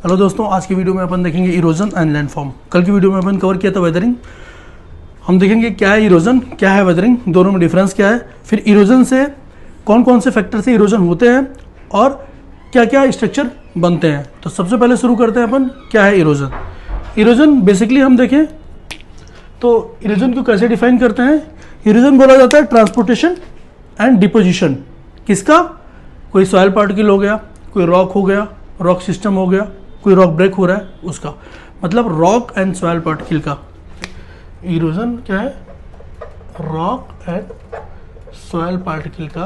Hello दोस्तों, आज की वीडियो में अपन देखेंगे इरोजन एंड लैंडफॉर्म। कल की वीडियो में अपन कवर किया था वेदरिंग। हम देखेंगे क्या है इरोजन, क्या है वेदरिंग, दोनों में डिफरेंस क्या है, फिर इरोजन से कौन कौन से फैक्टर से इरोजन होते हैं और क्या क्या स्ट्रक्चर बनते हैं। तो सबसे पहले शुरू करते हैं अपन, क्या है इरोजन। इरोजन बेसिकली हम देखें तो इरोजन को कैसे डिफाइन करते हैं। इरोजन बोला जाता है ट्रांसपोर्टेशन एंड डिपोजिशन किसका, कोई सॉइल पार्टिकल हो गया, कोई रॉक हो गया, रॉक सिस्टम हो गया, कोई रॉक ब्रेक हो रहा है उसका, मतलब रॉक एंड सॉइल पार्टिकल का इरोजन क्या है, रॉक एंड सॉइल पार्टिकल का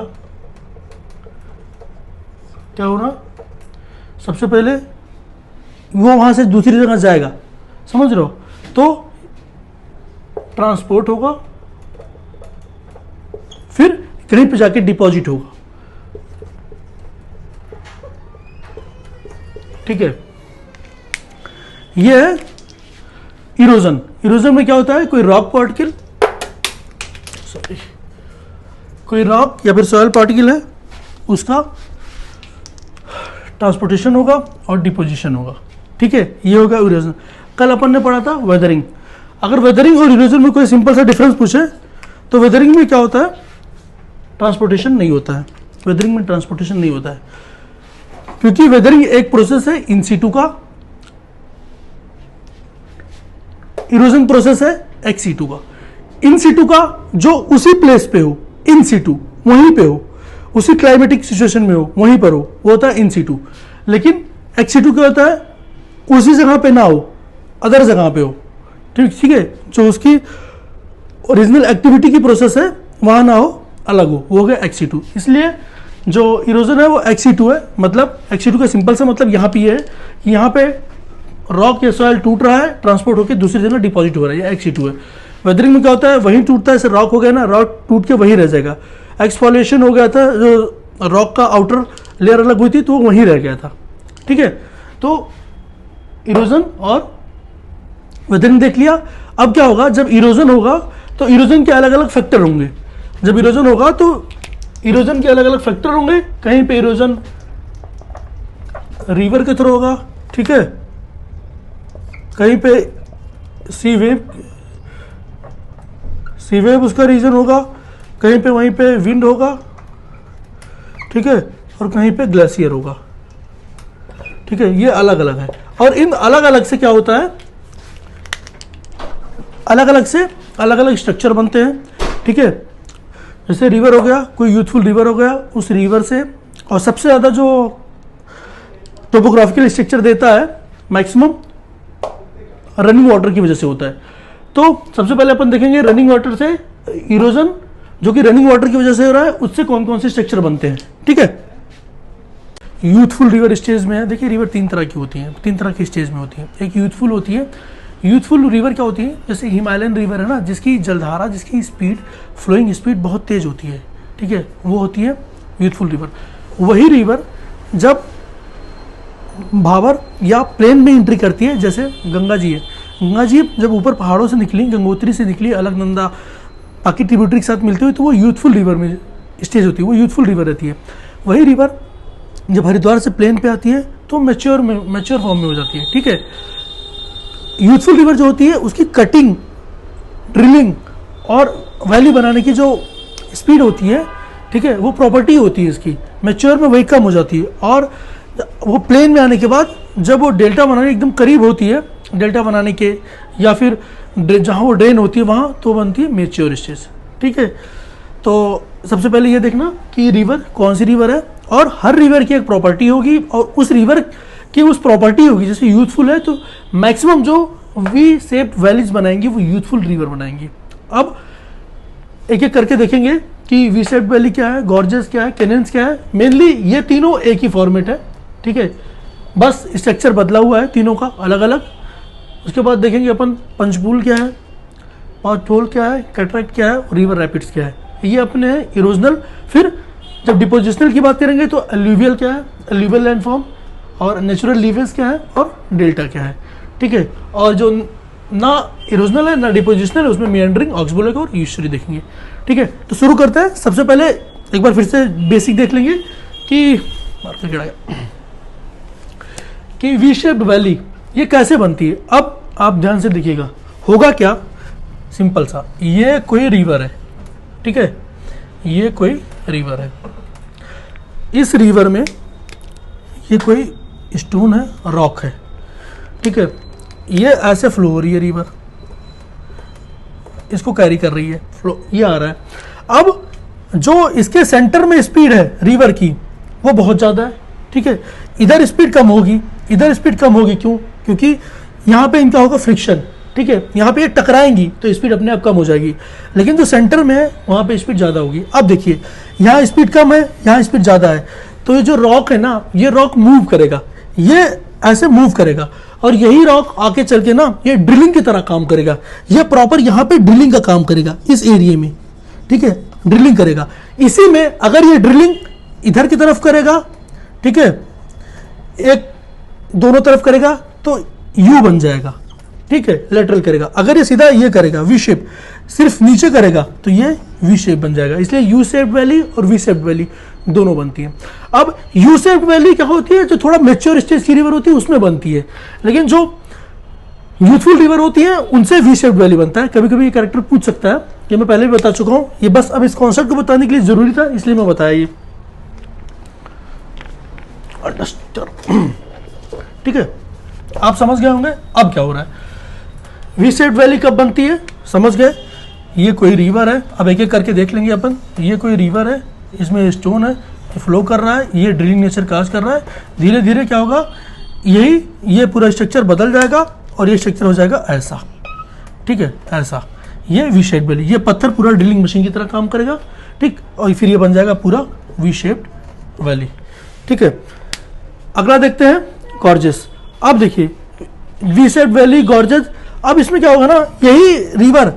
क्या होना। सबसे पहले वो वहां से दूसरी जगह जाएगा, समझ रहे हो, तो ट्रांसपोर्ट होगा, फिर कहीं पे जाके डिपॉजिट होगा। ठीक है, ये है इरोजन। इरोजन में क्या होता है, कोई रॉक पार्टिकल, कोई रॉक या फिर सॉइल पार्टिकल है, उसका ट्रांसपोर्टेशन होगा और डिपोजिशन होगा। ठीक है, ये होगा इरोजन। कल अपन ने पढ़ा था वेदरिंग। अगर वेदरिंग और इरोजन में कोई सिंपल सा डिफरेंस पूछे तो वेदरिंग में क्या होता है, ट्रांसपोर्टेशन नहीं होता है। वेदरिंग में ट्रांसपोर्टेशन नहीं होता है क्योंकि वेदरिंग एक प्रोसेस है इन सीटू का, इरोजन प्रोसेस है एक्स सीटू का। इन सीटू का जो उसी प्लेस पे हो, इन सीटू वहीं पे हो, उसी क्लाइमेटिक सिचुएशन में हो, वहीं पर हो, वो होता है इन सीटू। लेकिन एक्स सीटू क्या होता है, उसी जगह पे ना हो, अदर जगह पे हो। ठीक है, जो उसकी ओरिजिनल एक्टिविटी की प्रोसेस है वहां ना हो, अलग हो, वो हो गया एक्स सीटू। इसलिए जो इरोजन है वो एक्स सीटू है। मतलब एक्स सीटू का सिंपल सा मतलब यहाँ पे है कि यहाँ पे रॉक या सॉइल टूट रहा है, ट्रांसपोर्ट होकर दूसरी जगह डिपॉजिट हो रहा है, ये एक्स सीटू है। वेदरिंग में क्या होता है, वहीं टूटता है, जैसे रॉक हो गया ना, रॉक टूट के वहीं रह जाएगा। एक्सफोलिएशन हो गया था, जो रॉक का आउटर लेयर अलग हुई थी तो वो वहीं रह गया था। ठीक है, तो इरोजन और वेदरिंग देख लिया। अब क्या होगा, जब इरोजन होगा तो इरोजन के अलग अलग फैक्टर होंगे। जब इरोजन होगा तो इरोजन के अलग अलग फैक्टर होंगे। कहीं पे इरोजन रिवर के थ्रू होगा, ठीक है, कहीं पे सी वेव उसका रीजन होगा, कहीं पे वहीं पे विंड होगा, ठीक है, और कहीं पे ग्लेशियर होगा। ठीक है, ये अलग अलग है। और इन अलग अलग से क्या होता है, अलग अलग से अलग अलग स्ट्रक्चर बनते हैं। ठीक है, जैसे रिवर हो गया, कोई यूथफुल रिवर हो गया, उस रिवर से, और सबसे ज़्यादा जो टोपोग्राफिकल स्ट्रक्चर देता है मैक्सिमम रनिंग वाटर की वजह से होता है। तो सबसे पहले अपन देखेंगे रनिंग वाटर से इरोजन, जो कि रनिंग वाटर की वजह से हो रहा है, उससे कौन कौन से स्ट्रक्चर बनते हैं। ठीक है, यूथफुल रिवर स्टेज में है। देखिए, रिवर तीन तरह की होती है, तीन तरह की स्टेज में होती है। एक यूथफुल होती है। यूथफुल रिवर क्या होती है, जैसे हिमालयन रिवर है ना, जिसकी जलधारा, जिसकी स्पीड, फ्लोइंग स्पीड बहुत तेज होती है। ठीक है, वो होती है यूथफुल रिवर। वही रिवर जब भावर या प्लेन में एंट्री करती है, जैसे गंगा जी है, गंगा जी जब ऊपर पहाड़ों से निकली, गंगोत्री से निकली, अलकनंदा बाकी ट्रिब्यूटरी के साथ मिलती हुई, तो वो यूथफुल रिवर में स्टेज होती है, वो यूथफुल रिवर रहती है। वही रिवर जब हरिद्वार से प्लेन पे आती है तो मैच्योर फॉर्म में हो जाती है। ठीक है, यूथफुल रिवर जो होती है उसकी कटिंग, ड्रिलिंग और वैली बनाने की जो स्पीड होती है, ठीक है, वो प्रॉपर्टी होती है इसकी, मैच्योर में वही कम हो जाती है। और वो प्लेन में आने के बाद जब वो डेल्टा बनाने एकदम करीब होती है, डेल्टा बनाने के या फिर जहाँ वो ड्रेन होती है वहाँ, तो बनती है मैच्योर स्टेज। ठीक है, तो सबसे पहले ये देखना कि रिवर कौन सी रिवर है, और हर रिवर की एक प्रॉपर्टी होगी, और उस रिवर की उस प्रॉपर्टी होगी। जैसे यूथफुल है तो मैक्सिमम जो वी शेप्ड वैलीज बनाएंगी वो यूथफुल रिवर बनाएंगी। अब एक एक करके देखेंगे कि वी शेप्ड वैली क्या है, गॉर्जेस क्या है, कैनन्स क्या है। मेनली ये तीनों एक ही फॉर्मेट है। ठीक है, बस स्ट्रक्चर बदला हुआ है तीनों का अलग अलग। उसके बाद देखेंगे अपन पंचपूल क्या है, पॉथहोल क्या है, कैटरेक्ट क्या है, रिवर रैपिड्स क्या है। ये अपने हैं इरोजनल। फिर जब डिपोजिशनल की बात करेंगे तो एल्यूवियल क्या है, एल्यूवियल लैंडफॉर्म, और नेचुरल लीवेज क्या है, और डेल्टा क्या है। ठीक है, और जो ना इरोजनल है ना डिपोजिशनल है, उसमें मिएंडरिंग, ऑक्सबोलेक और ईस्चुरी देखेंगे। ठीक है, तो शुरू करते हैं। सबसे पहले एक बार फिर से बेसिक देख लेंगे कि मार्कर कि वी शेप्ड वैली ये कैसे बनती है। अब आप ध्यान से देखिएगा, होगा क्या, सिंपल सा, ये कोई रिवर है, ठीक है, ये कोई रिवर है, इस रिवर में ये कोई स्टोन है, रॉक है, ठीक है, ये ऐसे फ्लो हो रही है रिवर, इसको कैरी कर रही है, फ्लो ये आ रहा है। अब जो इसके सेंटर में स्पीड है रिवर की वो बहुत ज़्यादा है, ठीक है, इधर स्पीड कम होगी, इधर स्पीड कम होगी, क्यों, क्योंकि यहाँ पे इनका होगा फ्रिक्शन, ठीक है, यहाँ पे ये टकराएंगी तो स्पीड अपने आप कम हो जाएगी, लेकिन जो सेंटर में है वहाँ पे स्पीड ज़्यादा होगी। अब देखिए यहाँ स्पीड कम है, यहाँ स्पीड ज़्यादा है, तो ये जो रॉक है ना, ये रॉक मूव करेगा, ये ऐसे मूव करेगा, और यही रॉक आके चल के ना ये ड्रिलिंग की तरह काम करेगा, ये प्रॉपर यहाँ पे ड्रिलिंग का काम करेगा इस एरिया में, ठीक है, ड्रिलिंग करेगा। इसी में अगर ये ड्रिलिंग इधर की तरफ करेगा, ठीक है, एक दोनों तरफ करेगा तो यू बन जाएगा, ठीक है, लेटरल करेगा। अगर ये सीधा ये करेगा वी शेप, सिर्फ नीचे करेगा तो ये वी शेप बन जाएगा, इसलिए यू शेप्ड वैली और वी शेप्ड वैली दोनों बनती है। अब यू शेप्ड वैली क्या होती है, जो थोड़ा मैच्योर स्टेज की रिवर होती है उसमें बनती है, लेकिन जो यूथफुल रिवर होती है उनसे वी शेप्ड वैली बनता है। कभी कभी ये कैरेक्टर पूछ सकता है, ये मैं पहले भी बता चुका हूं, ये बस अब इस कॉन्सेप्ट को बताने के लिए जरूरी था, इसलिए मैं बताया ये, ठीक है, आप समझ गए होंगे अब क्या हो रहा है। वी शेप्ड वैली कब बनती है, समझ गए, ये कोई रिवर है, अब एक एक करके देख लेंगे अपन। ये कोई रिवर है, इसमें स्टोन है, फ्लो कर रहा है, ये ड्रिलिंग नेचर काज कर रहा है, धीरे धीरे क्या होगा, यही ये पूरा स्ट्रक्चर बदल जाएगा और ये स्ट्रक्चर हो जाएगा ऐसा, ठीक है, ऐसा, ये वी शेप्ड वैली, ये पत्थर पूरा ड्रिलिंग मशीन की तरह काम करेगा, ठीक, और फिर ये बन जाएगा पूरा वी शेप्ड वैली, ठीक है। अगला देखते हैं गॉर्जेस। अब देखिए वी शेप्ड वैली, गॉर्जेस, अब इसमें क्या होगा ना, यही रिवर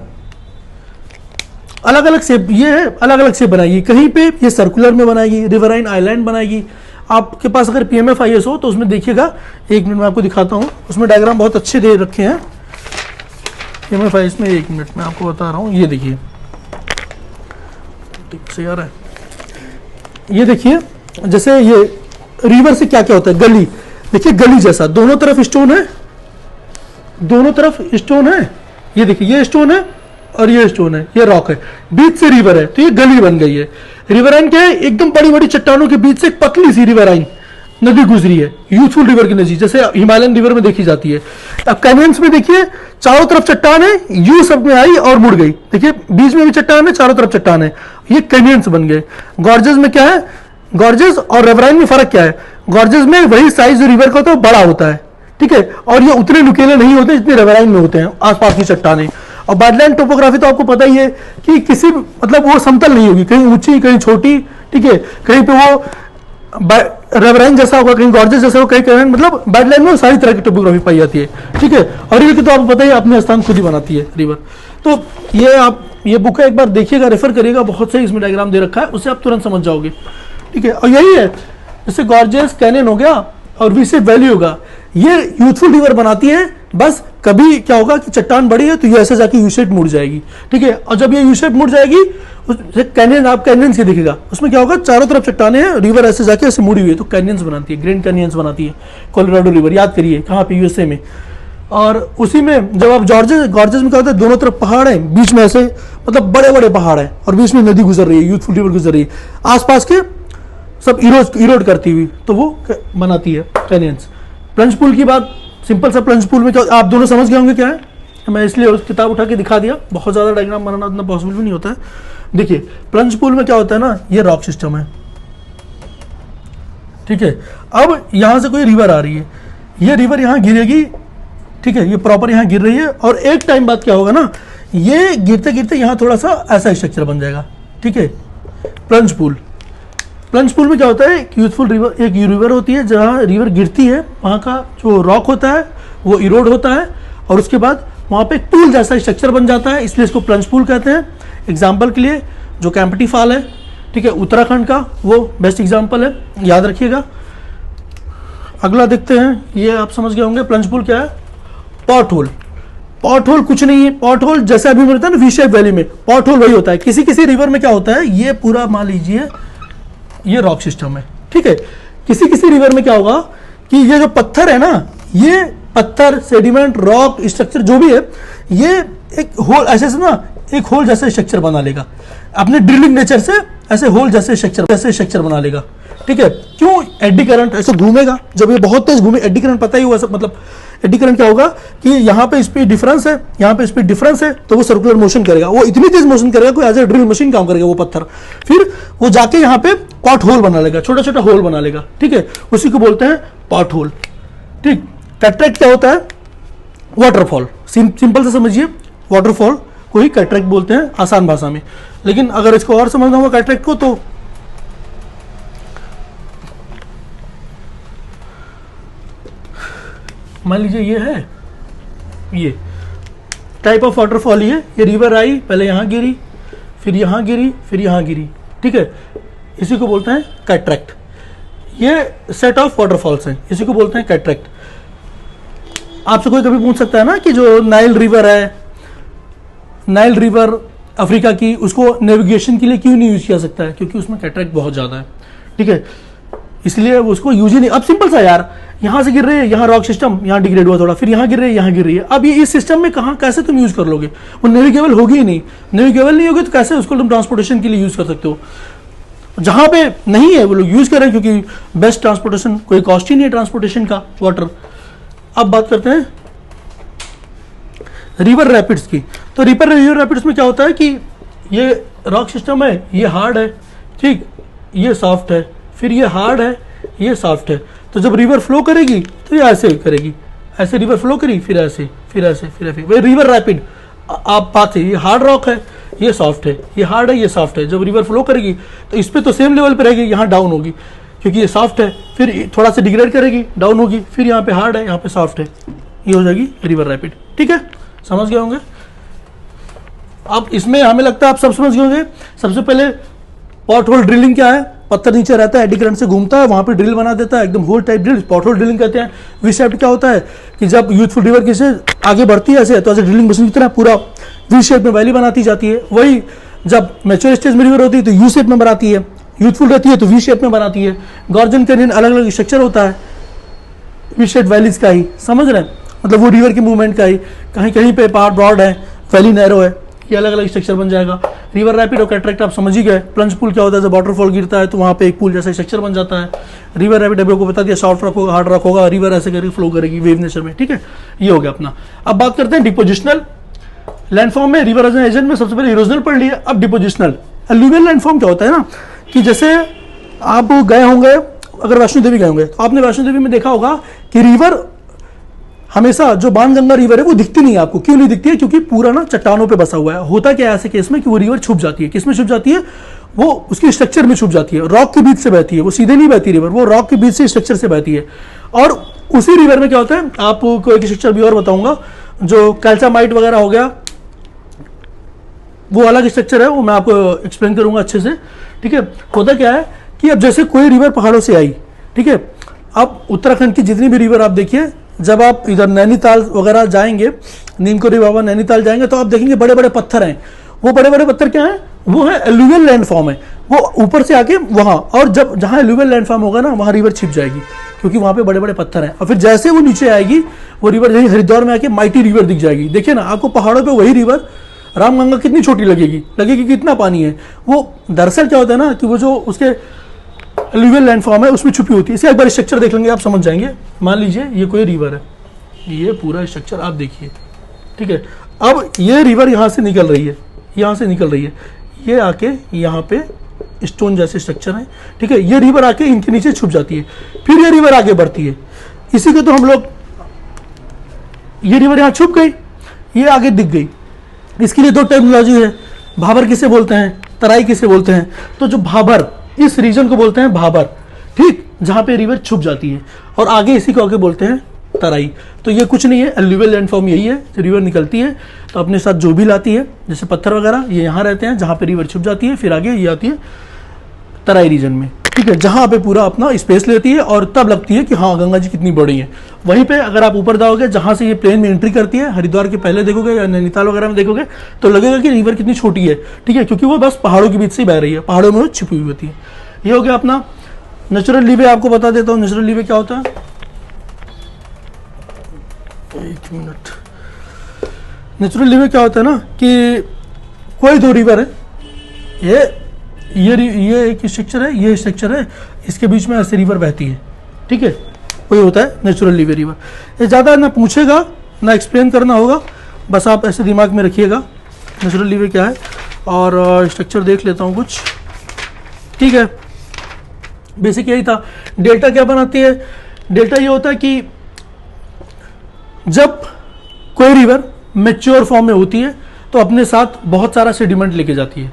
अलग अलग शेप, ये है अलग अलग शेप बनाएगी, कहीं पे ये सर्कुलर में बनाएगी, रिवराइन आइलैंड बनाएगी। आपके पास अगर PMFIS हो तो उसमें देखिएगा, एक मिनट में आपको दिखाता हूँ, उसमें डायग्राम बहुत अच्छे दे रखे हैं PMFIS में, एक मिनट में आपको बता रहा हूँ, ये देखिए, ठीक से आ रहा है, ये देखिए, जैसे ये रिवर से क्या क्या होता है, गली, देखिए गली जैसा, दोनों तरफ स्टोन है, दोनों तरफ स्टोन है, ये देखिए ये स्टोन है और ये स्टोन है, ये रॉक है, बीच से रिवर है, तो ये गली बन गई है। रिवराइन क्या है, एकदम बड़ी बड़ी चट्टानों के बीच से एक पतली सी रिवराइन नदी गुजरी है, यूथफुल रिवर की नदी, जैसे हिमालयन रिवर में देखी जाती है। अब कैनियंस में देखिए चारों तरफ चट्टान है, यू सब में आई और मुड़ गई, देखिए बीच में भी चट्टान है, चारों तरफ चट्टान है, ये कैनियंस बन गए। गॉर्जेस में क्या है, गॉर्जेस और रिवराइन में फर्क क्या है, गॉर्जेस में वही साइज जो रिवर का होता है बड़ा होता है, ठीक है, और ये उतने नुकीले नहीं होते जितने रिवराइन में होते हैं आसपास की चट्टानें। और बैडलैंड टोपोग्राफी तो आपको पता ही है कि किसी मतलब वो समतल नहीं होगी, कहीं ऊंची कहीं छोटी, ठीक है, कहीं पे वो रिवराइन जैसा होगा, कहीं गॉर्जेस जैसा होगा, कहीं मतलब बैडलैंड में सारी तरह की टोपोग्राफी पाई जाती है, ठीक है। और ये तो आपको पता ही, अपने स्थान खुद ही बनाती है रिवर। तो ये आप ये बुक है, एक बार देखिएगा, रेफर करिएगा, बहुत सही इसमें डायग्राम दे रखा है, उससे आप तुरंत समझ जाओगे, ठीक है। और यही है, जैसे गॉर्जेस, कैनियन हो गया और वी शेप्ड वैली होगा, ये यूथफुल रिवर बनाती है। बस कभी क्या होगा कि चट्टान बड़ी है तो ये ऐसे जाके यू शेप मुड़ जाएगी, ठीक है, और जब ये यू शेप मुड़ जाएगी, कैनियन, आप कैनियन से दिखेगा, उसमें क्या होगा, चारों तरफ चट्टाने हैं, रिवर ऐसे जाके ऐसे मुड़ी हुई है, तो कैनियंस बनाती है, ग्रैंड कैनियंस बनाती है कोलोराडो रिवर, याद करिए कहाँ पे, USA में। और उसी में जब आप गॉर्जेस में क्या होता है, दोनों तरफ पहाड़ है, बीच में ऐसे मतलब बड़े बड़े पहाड़ है और बीच में नदी गुजर रही है, यूथफुल रिवर गुजर रही है, आसपास के सब इरोड करती हुई, तो वो बनाती है कैनियंस। प्लंज पूल की बात, सिंपल सा प्लंज पूल में क्या, आप दोनों समझ गए होंगे क्या है, मैं इसलिए उस किताब उठा के दिखा दिया, बहुत ज़्यादा डायग्राम बनाना उतना पॉसिबल भी नहीं होता है। देखिए प्लंज पूल में क्या होता है ना, ये रॉक सिस्टम है, ठीक है। अब यहाँ से कोई रिवर आ रही है, ये रिवर यहाँ गिरेगी, ठीक है, ये प्रॉपर यहाँ गिर रही है, और एक टाइम बाद क्या होगा ना, ये गिरते गिरते यहाँ थोड़ा सा ऐसा स्ट्रक्चर बन जाएगा, ठीक है, प्लंज पूल। प्लंज पूल में क्या होता है, यूथफुल रिवर, एक रिवर होती है, जहाँ रिवर गिरती है, वहाँ का जो रॉक होता है वो इरोड होता है, और उसके बाद वहाँ पे एक पूल जैसा स्ट्रक्चर बन जाता है, इसलिए इसको प्लंज पूल कहते हैं। एग्जाम्पल के लिए जो कैंपटी फॉल है, ठीक है, उत्तराखंड का, वो बेस्ट एग्जाम्पल है, याद रखिएगा। अगला देखते हैं, ये आप समझ गए होंगे प्लंज पूल क्या है। पॉट होल, पॉट होल कुछ नहीं है, पॉट होल जैसे अभी मिलता है ना वी शेप वैली में, पॉट होल वही होता है। किसी किसी रिवर में क्या होता है, ये पूरा मान लीजिए ये रॉक सिस्टम है, ठीक है, किसी किसी रिवर में क्या होगा, कि ये जो पत्थर है ना, ये पत्थर, सेडिमेंट, रॉक, स्ट्रक्चर जो भी है, ये एक होल ऐसे से ना, एक होल जैसे स्ट्रक्चर बना लेगा अपने ड्रिलिंग नेचर से, ऐसे होल जैसे स्ट्रक्चर बना लेगा। ठीक है, क्यों? एडी करंट ऐसे घूमेगा, जब ये बहुत तेज घूमे, एडी करंट पता ही हुआ सब, मतलब एडी करंट क्या होगा कि यहाँ पे स्पीड डिफरेंस है, यहाँ पे स्पीड डिफरेंस है, तो वो सर्कुलर मोशन करेगा, वो इतनी तेज मोशन करेगा, कोई एज ए ड्रिल मशीन काम करेगा वो पत्थर, फिर वो जाके यहाँ पे पॉट होल बना लेगा, छोटा छोटा होल बना लेगा। ठीक है, उसी को बोलते हैं पॉट होल। ठीक, कैटरेक्ट क्या होता है? वाटरफॉल। सिंपल से समझिए, वाटरफॉल को ही कैटरेक्ट बोलते हैं आसान भाषा में। लेकिन अगर इसको और समझना होगा कैटरेक्ट को, तो मान लीजिए ये है, ये टाइप ऑफ वाटरफॉल, ये रिवर आई, पहले यहां गिरी, फिर यहां गिरी, फिर यहां गिरी। ठीक है, इसी को बोलते हैं कैटरेक्ट। ये सेट ऑफ वाटरफॉल्स हैं, इसी को बोलते हैं कैटरेक्ट। आपसे कोई कभी पूछ सकता है ना कि जो नाइल रिवर है, नाइल रिवर अफ्रीका की, उसको नेविगेशन के लिए क्यों नहीं यूज किया सकता है? क्योंकि उसमें कैटरेक्ट बहुत ज्यादा है। ठीक है, इसलिए उसको यूज ही नहीं। अब सिंपल सा यार, यहां से गिर रहे हैं, यहाँ रॉक सिस्टम, यहाँ डिग्रेड हुआ थोड़ा, फिर यहाँ गिर रहे हैं, यहाँ गिर रही है। अब ये इस सिस्टम में कहाँ कैसे तुम यूज कर लोगे? वो नेविगेबल होगी ही नहीं। नेविगेबल नहीं होगी तो कैसे उसको तुम ट्रांसपोर्टेशन के लिए यूज कर सकते हो? जहां पे नहीं है वो लोग यूज करें, क्योंकि बेस्ट ट्रांसपोर्टेशन, कोई कॉस्ट ही नहीं है ट्रांसपोर्टेशन का, वाटर। अब बात करते हैं रिवर रैपिड्स की। तो रिवर रैपिड्स में क्या होता है कि ये रॉक सिस्टम है, ये हार्ड है, ठीक, ये सॉफ्ट है, फिर ये हार्ड है, ये सॉफ्ट है। तो जब रिवर फ्लो करेगी तो ये ऐसे करेगी, ऐसे रिवर फ्लो करी, फिर ऐसे, फिर ऐसे, फिर ऐसे। वही रिवर रैपिड आप बात है, ये हार्ड रॉक है, ये सॉफ्ट है, ये हार्ड है, ये सॉफ्ट है। जब रिवर फ्लो करेगी तो इस पे तो सेम लेवल पे रहेगी, यहाँ डाउन होगी क्योंकि ये सॉफ्ट है, फिर थोड़ा सा डिग्रेड करेगी, डाउन होगी, फिर यहाँ पे हार्ड है, यहाँ पे सॉफ्ट है, ये हो जाएगी रिवर रैपिड। ठीक है, समझ गए होंगे। अब इसमें हमें लगता है आप सब समझ गए होंगे। सबसे पहले पॉट होल ड्रिलिंग क्या है? पत्थर नीचे रहता है, एडी करंट से घूमता है, वहां पे ड्रिल बना देता है, एकदम hole type drill, pot hole drilling कहते हैं। वी शेप क्या होता है कि जब यूथफुल रिवर किसे आगे बढ़ती है ऐसे, तो ऐसे ड्रिलिंग मशीन की तरह पूरा वी शेप में वैली बनाती जाती है। वही जब मैच्योर स्टेज में रिवर होती है तो यू शेप में बनाती है, यूथफुल रहती है तो वी शेप में बनाती है। गॉर्जन कैनियन अलग अलग स्ट्रक्चर होता है वी शेप वैलीज का ही, समझ रहे हैं? मतलब वो रिवर की मूवमेंट का ही, कहीं कहीं पे पहाड़ ब्रॉड है, वैली नैरो है, ये अलग अलग स्ट्रक्चर बन जाएगा। रिवर रैपिड और कैटरेक्ट आप समझ ही गए। प्लंज पूल क्या होता है? जब वाटरफॉल गिरता है तो वहाँ पे एक पूल जैसा स्ट्रक्चर बन जाता है। रिवर रैपिड अभी आपको बता दिया, सॉफ्ट रॉक होगा, हार्ड रॉक होगा, रिवर ऐसे करके फ्लो करेगी वेव नेचर में। ठीक है, ये हो गया अपना। अब बात करते हैं डिपोजिशनल लैंडफॉर्म में। रिवर एजेंट में सबसे पहले इरोजनल पढ़ लिया, अब डिपोजिशनल। अलुवियल लैंडफॉर्म क्या होता है ना कि जैसे आप गए होंगे, अगर वैष्णो देवी गए होंगे तो आपने वैष्णो देवी में देखा होगा कि रिवर हमेशा जो बाणगंगा रिवर है वो दिखती नहीं है आपको। क्यों नहीं दिखती है? क्योंकि पूरा ना चट्टानों पे बसा हुआ है। होता क्या है ऐसे केस में कि वो रिवर छुप जाती है। किसमें छुप जाती है? वो उसकी स्ट्रक्चर में छुप जाती है, रॉक के बीच से बहती है। वो सीधे नहीं बहती रिवर, वो रॉक के बीच से स्ट्रक्चर से बहती है। और उसी रिवर में क्या होता है, आपको एक स्ट्रक्चर भी और बताऊंगा, जो कैल्सामाइट वगैरह हो गया, वो अलग स्ट्रक्चर है, वो मैं आपको एक्सप्लेन करूंगा अच्छे से। ठीक है, होता क्या है कि अब जैसे कोई रिवर पहाड़ों से आई, ठीक है, अब उत्तराखंड की जितनी भी रिवर आप देखिए, जब आप इधर नैनीताल वगैरह जाएंगे, नीमकोरी बाबा नैनीताल जाएंगे, तो आप देखेंगे बड़े बड़े पत्थर हैं। वो बड़े बड़े पत्थर क्या हैं? वो है एलुवियल लैंडफॉर्म है, वो ऊपर से आके वहां, और जब जहां एलुवियल लैंडफॉर्म होगा ना, वहां रिवर छिप जाएगी क्योंकि वहां पे बड़े बड़े पत्थर हैं। और फिर जैसे वो नीचे आएगी, वो रिवर यही हरिद्वार में आके माइटी रिवर दिख जाएगी। देखिए ना, आपको पहाड़ों पे वही रिवर रामगंगा कितनी छोटी लगेगी कितना पानी है। वो दरअसल क्या होता है ना कि वो जो उसके एलुवियल लैंडफॉर्म है उसमें छुपी होती है। इसे एक बार स्ट्रक्चर देख लेंगे, आप समझ जाएंगे। मान लीजिए ये कोई रिवर है, ये पूरा स्ट्रक्चर आप देखिए, ठीक है। अब ये रिवर यहाँ से निकल रही है, यहाँ से निकल रही है, ये आके यहाँ पे स्टोन जैसे स्ट्रक्चर है, ठीक है। ये रिवर आके इनके नीचे छुप जाती है, फिर ये रिवर आगे बढ़ती है। इसी को तो हम लोग, ये रिवर यहाँ छुप गई, ये आगे दिख गई। इसके लिए दो टर्मिनोलॉजी है, भाबर किसे बोलते हैं, तराई किसे बोलते हैं। तो जो भाबर, इस रीजन को बोलते हैं भाबर, ठीक, जहां पे रिवर छुप जाती है, और आगे इसी को आगे बोलते हैं तराई। तो ये कुछ नहीं है, एलुवियल लैंडफॉर्म यही है। रिवर निकलती है तो अपने साथ जो भी लाती है, जैसे पत्थर वगैरह, ये यहाँ रहते हैं जहाँ पे रिवर छुप जाती है, फिर आगे ये आती है तराई रीजन में, ठीक है, जहाँ पे पूरा अपना स्पेस लेती है, और तब लगती है कि हाँ गंगा जी कितनी बड़ी है। वहीं पे अगर आप ऊपर जाओगे, जहाँ से ये प्लेन में एंट्री करती है, हरिद्वार के पहले देखोगे या नैनीताल वगैरह में देखोगे, तो लगेगा कि रिवर कितनी छोटी है, ठीक है, क्योंकि वो बस पहाड़ों के बीच से बह रही है, पहाड़ों में वो छिपी हुई होती है। ये हो गया अपना नेचुरल लीवे। आपको बता देता हूँ नेचुरल लीवे क्या होता है। एक मिनट। नेचुरल रिवर क्या होता है ना कि कोई दो रिवर है, ये एक स्ट्रक्चर है, ये स्ट्रक्चर है, इसके बीच में ऐसे रिवर बहती है, ठीक है, वही होता है नेचुरल रिवर। ये ज़्यादा ना पूछेगा ना एक्सप्लेन करना होगा, बस आप ऐसे दिमाग में रखिएगा नेचुरल रिवर क्या है। और स्ट्रक्चर देख लेता हूँ कुछ, ठीक है। बेसिक यही था। डेल्टा क्या बनाती है? डेल्टा ये होता है कि जब कोई रिवर मैच्योर फॉर्म में होती है तो अपने साथ बहुत सारा सेडिमेंट लेके जाती है।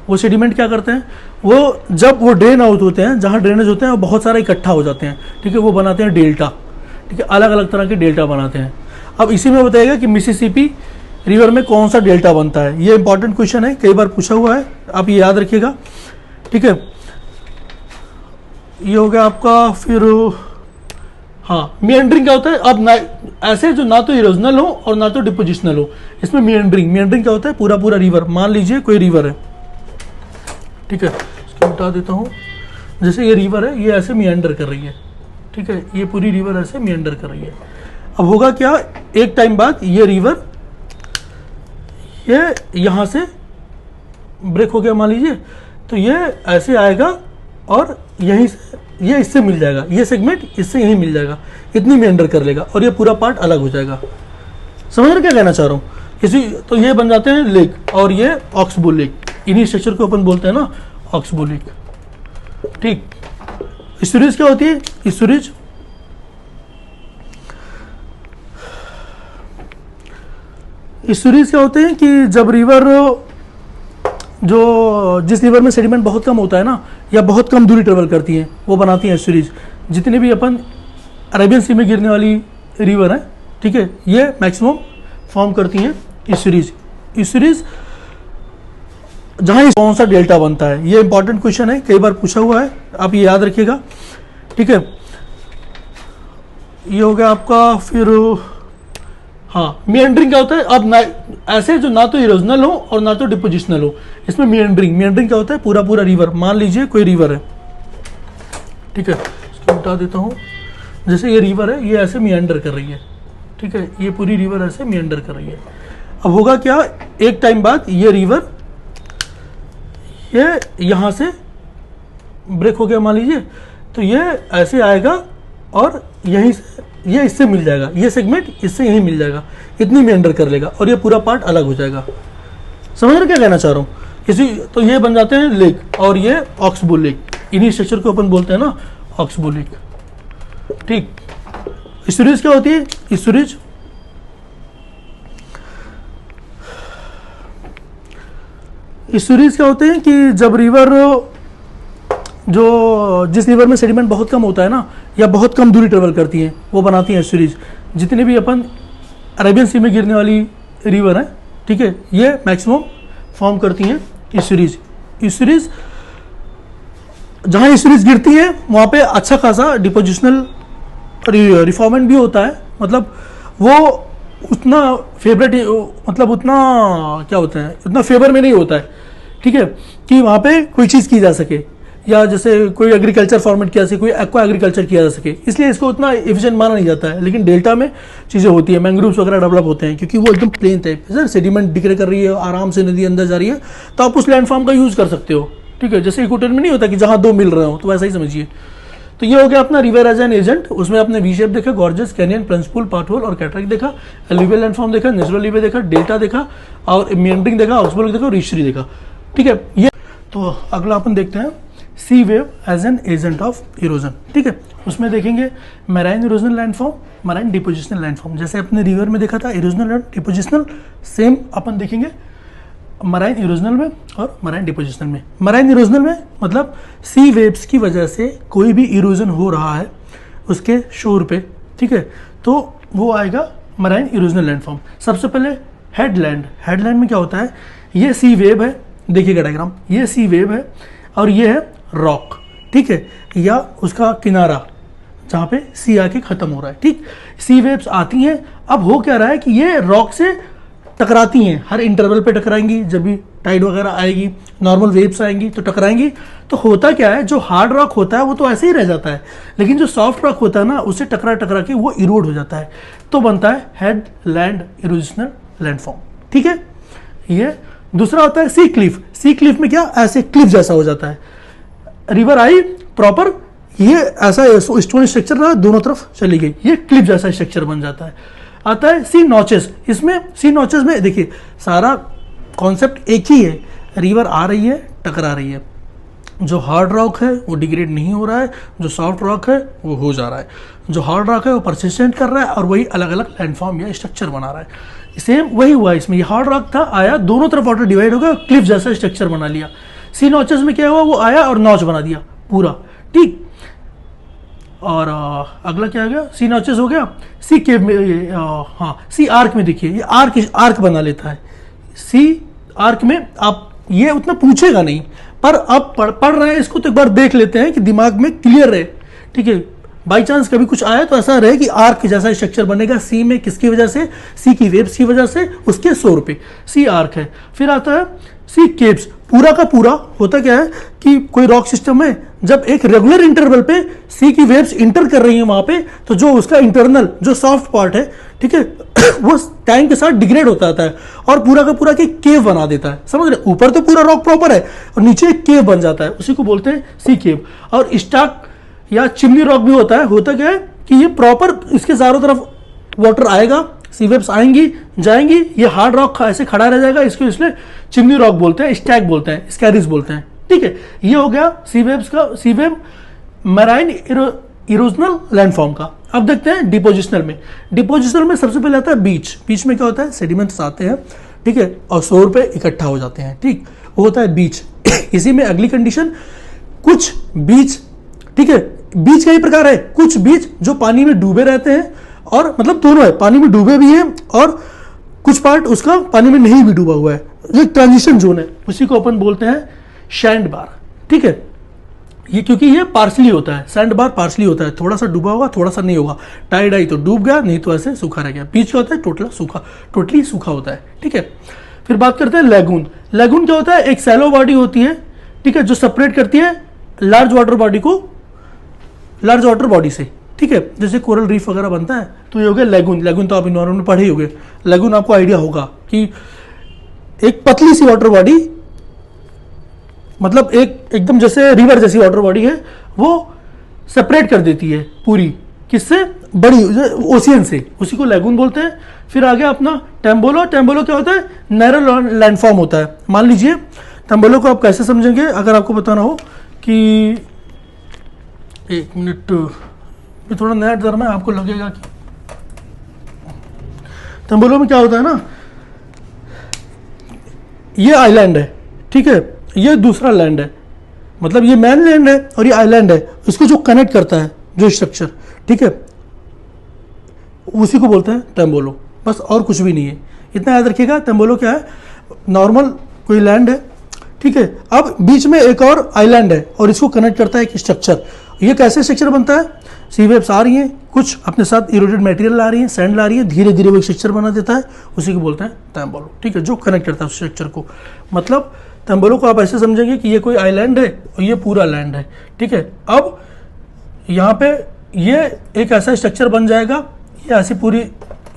वो सेडिमेंट क्या करते हैं, वो जब वो ड्रेन आउट होते हैं, जहाँ ड्रेनेज होते हैं वो बहुत सारा इकट्ठा हो जाते हैं, ठीक है, वो बनाते हैं डेल्टा, ठीक है, अलग अलग तरह के डेल्टा बनाते हैं। अब इसी में बताएगा कि मिसिसिपी रिवर में कौन सा डेल्टा बनता है। ये इंपॉर्टेंट क्वेश्चन है, कई बार पूछा हुआ है, आप ये याद रखिएगा, ठीक है। ये हो गया आपका। फिर हाँ, मिएंडरिंग क्या होता है? अब ना ऐसे जो ना तो इरोजनल हो और ना तो डिपोजिशनल हो, इसमें मिएंडरिंग क्या होता है? पूरा पूरा रिवर, मान लीजिए कोई रिवर है, ठीक है, इसको मिटा देता हूँ। जैसे ये रिवर है, ये ऐसे मिएंडर कर रही है, ठीक है, ये पूरी रिवर ऐसे मिएंडर कर रही है। अब होगा क्या, एक टाइम बाद ये रिवर ये यहाँ से ब्रेक हो गया मान लीजिए, तो ये ऐसे आएगा और यहीं से ये इससे मिल जाएगा, ये सेगमेंट इससे यहीं मिल जाएगा, इतनी मिएंडर कर लेगा और ये पूरा पार्ट अलग हो जाएगा। समझ रहे क्या कहना चाह रहा हूँ? इसी तो ये बन जाते हैं लेक, और ये ऑक्सबो लेक, इन्हीं स्ट्रक्चर को अपन बोलते हैं ना ऑक्सबो लेक, ठीक। स्टोरेज क्या होती है? स्टोरेज क्या होते हैं कि जब रिवर जो जिस रिवर में सेडिमेंट बहुत कम होता है ना, या बहुत कम दूरी ट्रेवल करती है, वो बनाती हैं एस्चुरीज। जितने भी अपन अरेबियन सी में गिरने वाली रिवर है, ठीक है, ये मैक्सिमम फॉर्म करती हैं एस्चुरीज। एस्चुरीज जहाँ कौन सा डेल्टा बनता है, ये इंपॉर्टेंट क्वेश्चन है, कई बार पूछा हुआ है, आप ये याद रखिएगा, ठीक है। ये हो गया आपका। फिर हाँ, मिएंडरिंग क्या होता है? अब ना ऐसे जो ना तो इरोजनल हो और ना तो डिपोजिशनल हो, इसमें मिएंडरिंग क्या होता है? पूरा पूरा रिवर, मान लीजिए कोई रिवर है, ठीक है, इसको मिटा देता हूँ। जैसे ये रिवर है, ये ऐसे मिएंडर कर रही है, ठीक है, ये पूरी रिवर ऐसे मिएंडर कर रही है। अब होगा क्या, एक टाइम बाद ये रिवर ये यहाँ से ब्रेक हो गया मान लीजिए, तो ये ऐसे आएगा और यहीं से ये इससे मिल जाएगा, ये सेगमेंट इससे यहीं मिल जाएगा, इतनी मिएंडर कर लेगा और ये पूरा पार्ट अलग हो जाएगा। समझ रहे क्या कहना चाह रहा हूँ? इसी तो ये बन जाते हैं लेक, और ये ऑक्सबो लेक, इन्हीं स्ट्रक्चर को अपन बोलते हैं ना ऑक्सबो लेक, ठीक। स्टोरेज क्या होती है? स्टोरेज क्या होते हैं कि जब रिवर जो जिस रिवर में सेडिमेंट बहुत कम होता है ना, या बहुत कम दूरी ट्रेवल करती है, वो बनाती हैं एस्चुरीज। जितने भी अपन अरेबियन सी में गिरने वाली रिवर है, ठीक है, ये मैक्सिमम फॉर्म करती हैं एस्चुरीज। एस्चुरीज जहाँ एस्चुरीज गिरती है वहाँ पे अच्छा खासा डिपोजिशनल रिफॉर्मेंट भी होता है, मतलब वो उतना फेवरेट, मतलब उतना क्या होता है, उतना फेवर में नहीं होता है, ठीक है, कि वहाँ पे कोई चीज़ की जा सके, या जैसे कोई एग्रीकल्चर फॉर्मेट किया जा सके, कोई एक्वा एग्रीकल्चर किया जा सके, इसलिए इसको उतना एफिशिएंट माना नहीं जाता है। लेकिन डेल्टा में चीज़ें होती है, मैंग्रोव्स वगैरह डेवलप होते हैं, क्योंकि वो एकदम प्लेन टाइप है, सर सेडिमेंट डिक्रे कर रही है, आराम से नदी अंदर जा रही है, तो आप उस लैंडफॉर्म का यूज़ कर सकते हो, ठीक है। जैसे इक्वेटर में नहीं होता कि जहाँ दो मिल रहे हो, तो वैसा ही समझिए। तो ये हो गया अपना रिवर एज एन एजेंट। उसमें आपने वी शेप देखा, गॉर्जस, कैनियन, प्रिंसिपल, पार्टहोल और कैटरेक्ट देखा, एलुवियल लैंडफॉर्म देखा, नेचुरल रिवर देखा, डेल्टा देखा, और मिएंडरिंग देखा, ऑक्सबो लेक देखा और ईस्टरी देखा, ठीक है। ये तो अगला अपन देखते हैं sea wave as an agent of erosion, ठीक है। उसमें देखेंगे marine erosional landform, marine depositional landform. जैसे अपने रिवर में देखा था इरोजनल और डिपोजिशनल, सेम अपन देखेंगे मराइन इरोजनल में और मराइन डिपोजिशनल में। मराइन इरोजनल में मतलब सी वेव्स की वजह से कोई भी इरोजन हो रहा है उसके शोर पे, ठीक है, तो वो आएगा मराइन इरोजनल लैंडफॉर्म। सबसे पहले हेडलैंड। हेडलैंड में क्या होता है, ये सी वेव है, देखिएगा डायग्राम, ये सी वेव है और ये है रॉक, ठीक है, या उसका किनारा जहाँ पे सी आके खत्म हो रहा है, ठीक। सी वेव्स आती हैं, अब हो क्या रहा है कि ये रॉक से टकराती हैं, हर इंटरवल पे टकराएंगी, जब भी टाइड वगैरह आएगी, नॉर्मल वेव्स आएंगी तो टकराएंगी। तो होता क्या है, जो हार्ड रॉक होता है वो तो ऐसे ही रह जाता है, लेकिन जो सॉफ्ट रॉक होता है ना, उससे टकरा टकरा के वो इरोड हो जाता है, तो बनता है हेड लैंड इरोजनल लैंडफॉर्म। ठीक है, ये दूसरा होता है सी क्लिफ। सी क्लिफ में क्या, ऐसे क्लिफ जैसा हो जाता है, रिवर आई प्रॉपर, ये ऐसा स्टोन स्ट्रक्चर रहा, दोनों तरफ चली गई, ये क्लिफ जैसा स्ट्रक्चर बन जाता है। आता है सी नॉचेस। इसमें सी नॉचेस में देखिए सारा कॉन्सेप्ट एक ही है, रिवर आ रही है, टकरा रही है, जो हार्ड रॉक है वो डिग्रेड नहीं हो रहा है, जो सॉफ्ट रॉक है वो हो जा रहा है, जो हार्ड रॉक है वो परसिस्टेंट कर रहा है और वही अलग अलग लैंडफॉर्म या स्ट्रक्चर बना रहा है। सेम वही हुआ इसमें, ये हार्ड रॉक था, आया, दोनों तरफ वाटर डिवाइड हो गया, क्लिफ जैसा स्ट्रक्चर बना लिया। सी नॉचेस में क्या हुआ, वो आया और नॉच बना दिया पूरा। ठीक, और अगला क्या आ गया, सी नॉचेस हो गया। सी केव में हाँ, सी आर्क में देखिए, ये आर्क बना लेता है। सी आर्क में आप ये उतना पूछेगा नहीं, पर आप पढ़ रहे हैं इसको तो एक बार देख लेते हैं कि दिमाग में क्लियर रहे। ठीक है, बाई चांस कभी कुछ आया तो ऐसा रहे कि आर्क जैसा स्ट्रक्चर बनेगा सी में, किसकी वजह से, सी की वेव्स की वजह से, उसके शोर पे, सी आर्क है। फिर आता है सी केव्स। पूरा का पूरा होता क्या है कि कोई रॉक सिस्टम है, जब एक रेगुलर इंटरवल पे सी की वेव्स इंटर कर रही हैं वहां पे, तो जो उसका इंटरनल जो सॉफ्ट पार्ट है, ठीक है, वो टाइम के साथ डिग्रेड होता जाता है और पूरा का पूरा केव बना देता है। समझ रहे, ऊपर तो पूरा रॉक प्रॉपर है और नीचे एक केव बन जाता है, उसी को बोलते हैं सी केव। और स्टाक या चिमनी रॉक भी होता है। होता क्या है कि ये प्रॉपर इसके चारों तरफ वाटर आएगा, सी वेव्स आएंगी जाएंगी, ये हार्ड रॉक ऐसे खड़ा रह जाएगा, इसको इसलिए चिमनी रॉक बोलते हैं, स्टैक बोलते हैं, स्कैरिस बोलते हैं। ठीक है, ये हो गया सी वेव्स का, सी वेव मैराइन इरोजनल लैंडफॉर्म का। अब देखते हैं डिपोजिशनल में। डिपोजिशनल में सबसे पहले आता है बीच। बीच में क्या होता है, सेडिमेंट्स आते हैं, ठीक है, और शोर पे इकट्ठा हो जाते हैं। ठीक, वो होता है बीच। इसी में अगली कंडीशन, कुछ बीच, ठीक है, बीच कई प्रकार है, कुछ बीच जो पानी में डूबे रहते हैं, और मतलब दोनों है, पानी में डूबे भी हैं और कुछ पार्ट उसका पानी में नहीं भी डूबा हुआ है, जो ट्रांजिशन जोन है, उसी को अपन बोलते हैं सैंड बार। ठीक है, ये क्योंकि ये पार्सली होता है, सैंड बार पार्सली होता है, थोड़ा सा डूबा होगा, थोड़ा सा नहीं होगा, टाइड आई तो डूब गया, नहीं तो ऐसे सूखा रह गया। बीच क्या होता है, टोटली सूखा होता है। ठीक है, फिर बात करते हैं लैगून। लैगून क्या होता है, एक सैलो बॉडी होती है, ठीक है, जो सेपरेट करती है लार्ज वाटर बॉडी को लार्ज वाटर बॉडी से। ठीक है, जैसे कोरल रीफ वगैरह बनता है, तो ये हो गया लैगून। लैगून तो आप इन्वायरमेंट में पढ़े ही होंगे। लैगून आपको आइडिया होगा कि एक पतली सी वाटर बॉडी, मतलब एकदम जैसे रिवर जैसी वाटर बॉडी है, वो सेपरेट कर देती है पूरी, किससे, बड़ी ओशियन से, उसी को लैगून बोलते हैं। फिर आ गया अपना टेम्बोलो। टेम्बोलो क्या होता है, नैरो लैंडफॉर्म होता है। मान लीजिए टेम्बोलो को आप कैसे समझेंगे, अगर आपको बताना हो कि, एक मिनट, ये थोड़ा नया टर्म है, आपको लगेगा कि टेम्बोलो में क्या होता है ना, ये आइलैंड है, ठीक है, ये दूसरा लैंड है, मतलब ये मेन लैंड है और ये आइलैंड है, इसको जो कनेक्ट करता है जो स्ट्रक्चर, ठीक है, उसी को बोलते हैं टेम्बोलो। बस और कुछ भी नहीं है, इतना याद रखिएगा। टेम्बोलो क्या है, नॉर्मल कोई लैंड है, ठीक है, अब बीच में एक और आइलैंड है और इसको कनेक्ट करता है एक स्ट्रक्चर। ये कैसे स्ट्रक्चर बनता है, सी वेव्स आ रही हैं, कुछ अपने साथ इरोडेड मटेरियल ला रही हैं, सैंड ला रही है, धीरे धीरे वो एक स्ट्रक्चर बना देता है, उसी को बोलते हैं टेम्बोलो। ठीक है, जो कनेक्ट करता है उस स्ट्रक्चर को। मतलब टेम्बोलो को आप ऐसे समझेंगे कि ये कोई आइलैंड है और ये पूरा लैंड है। ठीक है, अब यहाँ पे ये एक ऐसा स्ट्रक्चर बन जाएगा, ये ऐसी पूरी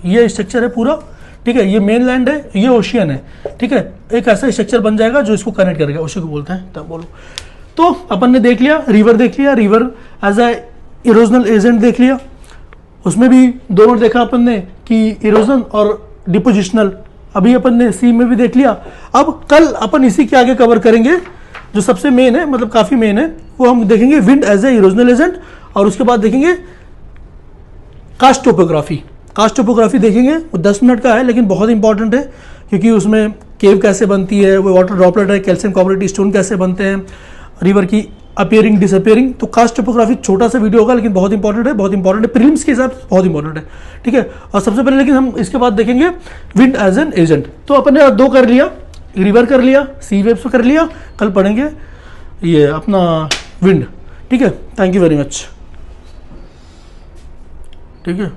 ये स्ट्रक्चर है पूरा, ठीक है, ये मेन लैंड है, ये ओशियन है, ठीक है, एक ऐसा स्ट्रक्चर बन जाएगा जो इसको कनेक्ट करेगा, उसी को बोलते हैं टेम्बोलो। तो अपन ने देख लिया, रिवर देख लिया, river as a erosional agent देख लिया, उसमें भी दोनों देखा अपन ने कि इरोजन और डिपोजिशनल। अभी अपन ने सी में भी देख लिया। अब कल अपन इसी के आगे कवर करेंगे, जो सबसे मेन है, मतलब काफी मेन है, वो हम देखेंगे wind as a erosional agent, और उसके बाद देखेंगे कास्ट टोपोग्राफी। कास्ट टोपोग्राफी देखेंगे, वो 10 मिनट का है लेकिन बहुत इंपॉर्टेंट है, क्योंकि उसमें केव कैसे बनती है, वो वाटर ड्रॉपलेट है, कैल्शियम कार्बोनेट स्टोन कैसे बनते हैं, रिवर की अपीयरिंग डिसअपीयरिंग। तो कास्ट टोपोग्राफी छोटा सा वीडियो होगा लेकिन बहुत इंपॉर्टेंट है, बहुत इंपॉर्टेंट है, प्रीलिम्स के हिसाब से बहुत इंपॉर्टेंट है। ठीक है, और सबसे पहले लेकिन हम इसके बाद देखेंगे विंड एज एन एजेंट। तो अपन ने 2 कर लिया, रिवर कर लिया, सी वेव्स कर लिया, कल पढ़ेंगे ये अपना विंड। ठीक है, थैंक यू वेरी मच। ठीक है।